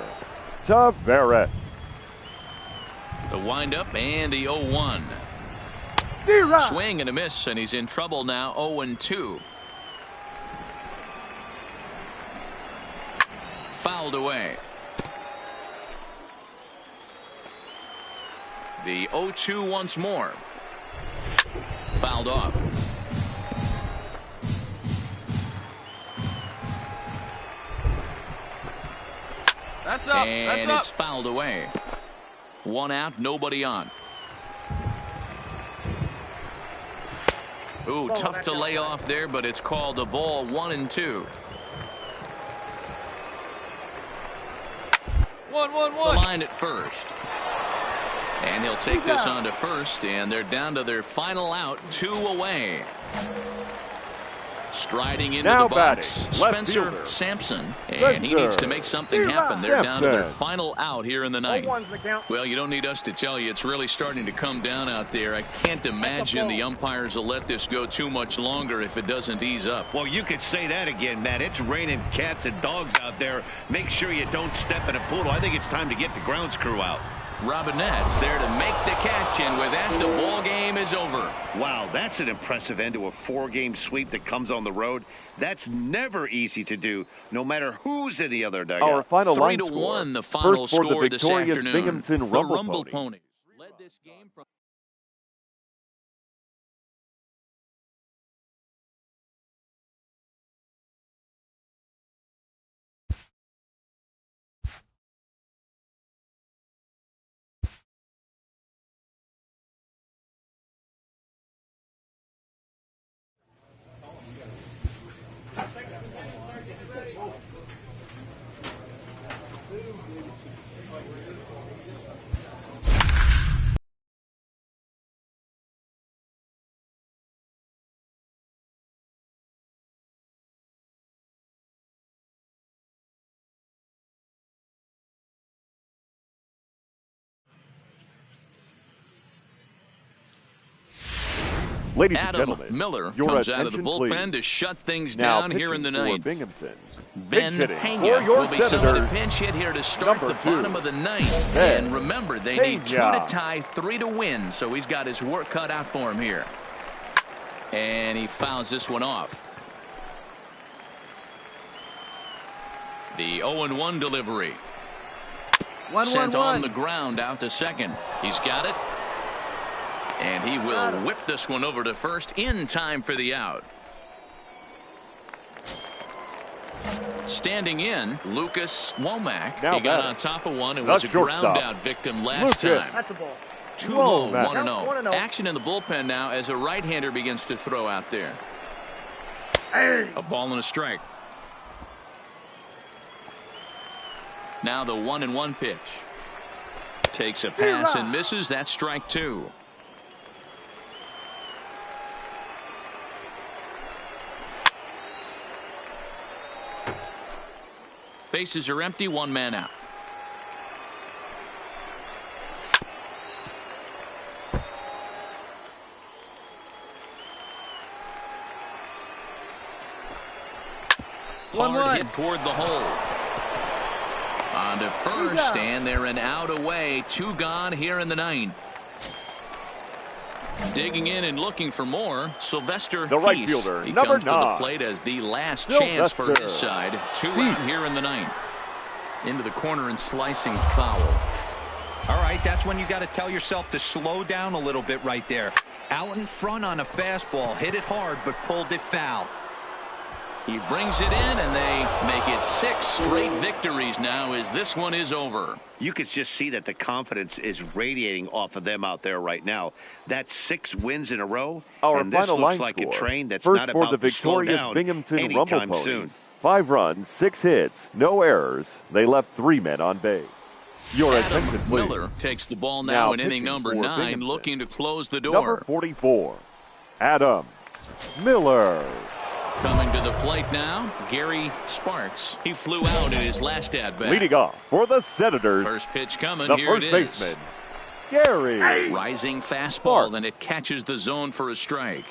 Taveras. The windup and the 0-1. Swing and a miss, and he's in trouble now. 0-2. Fouled away. The 0-2 once more. Fouled off. That's up. And That's it's up. fouled away. 1 out, nobody on. Ooh, tough to lay off there, but it's called a ball. 1-2. 1-1-1. The line at first. And he'll take this on to first, and they're down to their final out, 2 away. Striding into Now the box, batting, left Spencer fielder. Sampson, and he needs to make something happen. They're down to their final out here in the ninth. Well, you don't need us to tell you, it's really starting to come down out there. I can't imagine the umpires will let this go too much longer if it doesn't ease up. Well, you could say that again, Matt. It's raining cats and dogs out there. Make sure you don't step in a poodle. I think it's time to get the grounds crew out. Robinette's there to make the catch, and with that, the ball game is over. Wow, that's an impressive end to a 4-game sweep that comes on the road. That's never easy to do, no matter who's in the other dugout. Our final line 3-1, the score. final First for the score this victorious afternoon. Binghamton The Rumble Rumble Ponies. Ponies led this game from Ladies and Adam gentlemen, Miller your comes out of the attention, bullpen please. to shut things Now down here in the pitching for ninth. Binghamton. Ben Pinch hitting Pena for your will be some of the Senators. pinch hit here to start Number the 2, bottom of the ninth. Ben And remember, they need 2 to Pena. tie, 3 to win, so he's got his work cut out for him here. And he fouls this one off. The 0-1 delivery. 1-1-1. Sent on the ground out to second. He's got it. And he will whip this one over to first in time for the out. Standing in, Lucas Womack. Now he got batting. on top of one and The was a shortstop. ground out victim last Lucas. time. That's a ball. 2-0, Womack. 1-0. 1-0. Action in the bullpen now as a right-hander begins to throw out there. Hey. A ball and a strike. Now the 1-1 pitch. Takes a pass and misses. That's strike 2. Bases are empty, 1 man out. Hard hit toward the hole. On to first, and they're an out away. 2 gone here in the ninth. Digging in and looking for more, Sylvester The right Peace. fielder, He number comes to the 9. plate as the last chance for Sylvester his side. 2 out here in the ninth. Into the corner and slicing foul. All right, that's when you got to tell yourself to slow down a little bit right there. Out in front on a fastball, hit it hard, but pulled it foul. He brings it in, and they make it 6 straight victories now as this one is over. You could just see that the confidence is radiating off of them out there right now. That's 6 wins in a row, Our and this final looks line like score. a train that's First not for the about to slow victorious down Binghamton Rumble anytime Ponies. soon. 5 runs, 6 hits, no errors. They left 3 men on base. Your Adam attention, please. Miller takes the ball now in inning pitching number for 9, Binghamton. looking to close the door. Number 44, Adam Miller. Coming to the plate now, Gary Sparks. He flew out in his last at-bat. Leading off for the Senators, First pitch coming. the Here first it is. baseman, Gary. Rising fastball, Sparks. and it catches the zone for a strike.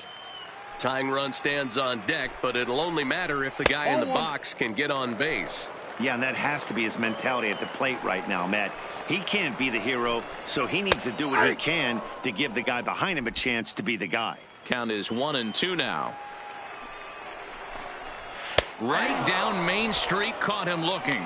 Tying run stands on deck, but it'll only matter if the guy in the box can get on base. Yeah, and that has to be his mentality at the plate right now, Matt. He can't be the hero, so he needs to do what he can to give the guy behind him a chance to be the guy. Count is 1-2 now. Right down Main Street, caught him looking.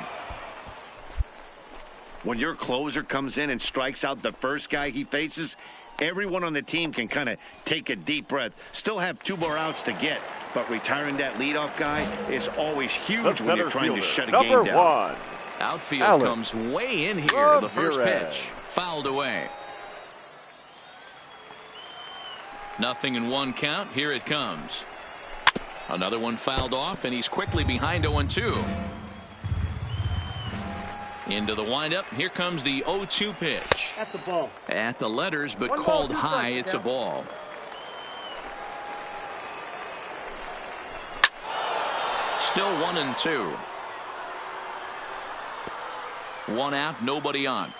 When your closer comes in and strikes out the first guy he faces, everyone on the team can kind of take a deep breath. Still have 2 more outs to get, but retiring that leadoff guy is always huge when you're trying to shut a game down. Number 1, Outfield Alex comes way in here. The first Ramirez. pitch fouled away. 0-1 count. Here it comes. Another one fouled off, and he's quickly behind 0-2. Into the windup. Here comes the 0-2 pitch. That's a ball. At the letters, but 1 ball, called 2 high. strikes, It's a yeah. ball. Still 1-2. 1 out, nobody on.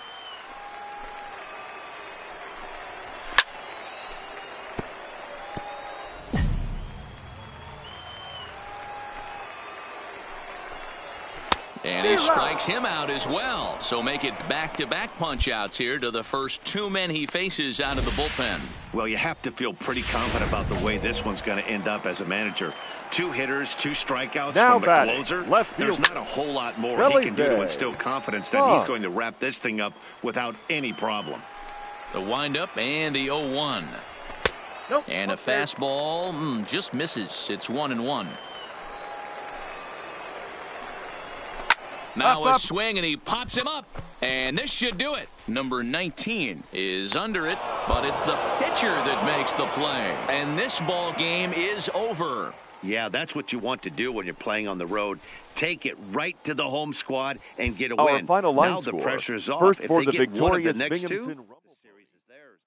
And he strikes him out as well. So make it back-to-back punch-outs here to the first 2 men he faces out of the bullpen. Well, you have to feel pretty confident about the way this one's going to end up as a manager. 2 hitters, 2 strikeouts Now from the batting, closer. left There's fielder. not a whole lot more Really he can do to big. instill confidence that he's going to wrap this thing up without any problem. The windup and the 0-1. Nope. And a Up there. fastball just misses. It's 1-1. Now a swing, and he pops him up. And this should do it. Number 19 is under it, but it's the pitcher that makes the play. And this ball game is over. Yeah, that's what you want to do when you're playing on the road. Take it right to the home squad and get a Our win. final line Now the score. pressure is off. First If for they the get one of the victorious next 2, Binghamton Rumble. the series is theirs.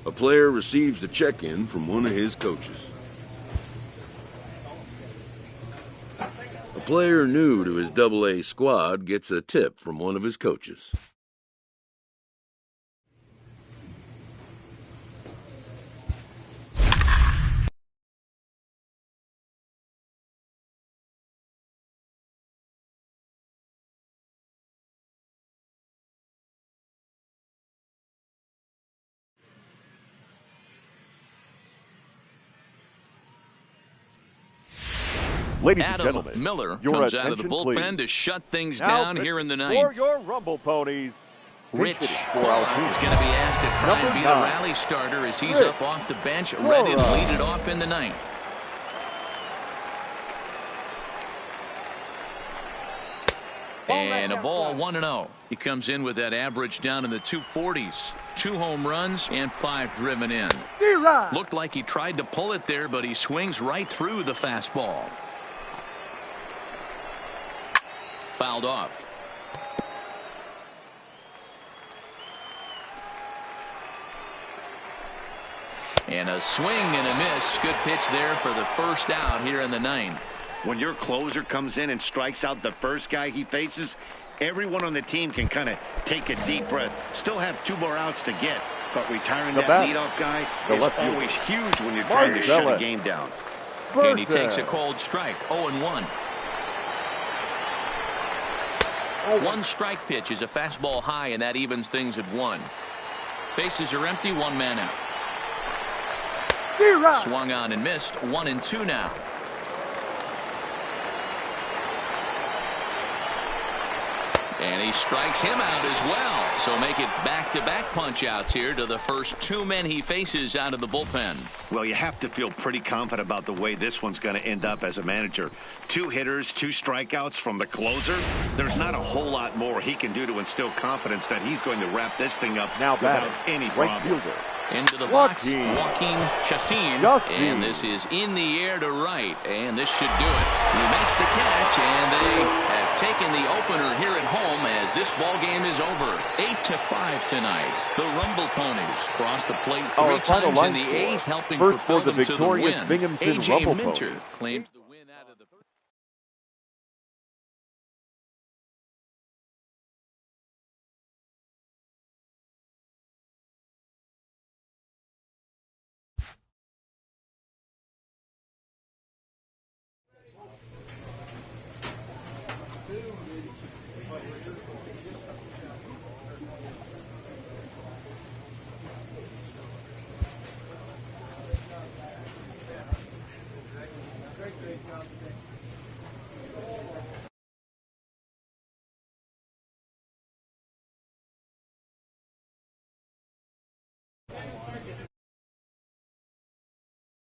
A player receives the check-in from one of his coaches. A player new to his AA squad gets a tip from one of his coaches. Ladies and Adam gentlemen, Miller your comes out of the attention, bullpen please. to shut things Now down here in the ninth. For your Rumble Ponies, Rich for our team. is going to be asked to try and Number be the 9. rally starter as he's Rich up off the bench, ready to lead it off in the ninth. And a ball 1-0. He comes in with that average down in the 240s. 2 home runs and 5 driven in. Looked like he tried to pull it there, but he swings right through the fastball. Fouled off. And a swing and a miss. Good pitch there for the first out here in the ninth. When your closer comes in and strikes out the first guy he faces, everyone on the team can kind of take a deep breath. Still have 2 more outs to get, but retiring that leadoff guy is always huge when you're trying to shut a game down. And he takes a cold strike, 0-1. 1 strike pitch is a fastball high, and that evens things at 1. Bases are empty, 1 man out. Swung on and missed, 1-2 now. And he strikes him out as well. So make it back-to-back punch-outs here to the first 2 men he faces out of the bullpen. Well, you have to feel pretty confident about the way this one's going to end up as a manager. 2 hitters, 2 strikeouts from the closer. There's not a whole lot more he can do to instill confidence that he's going to wrap this thing up without any problem. Into the box, Joaquin Chacin, and this is in the air to right, and this should do it. He makes the catch, and they have taken the opener here at home as this ball game is over. 8-5 tonight. The Rumble Ponies cross the plate 3 times in the 8th, helping propel them to the win. A.J. Minter claims the win out of the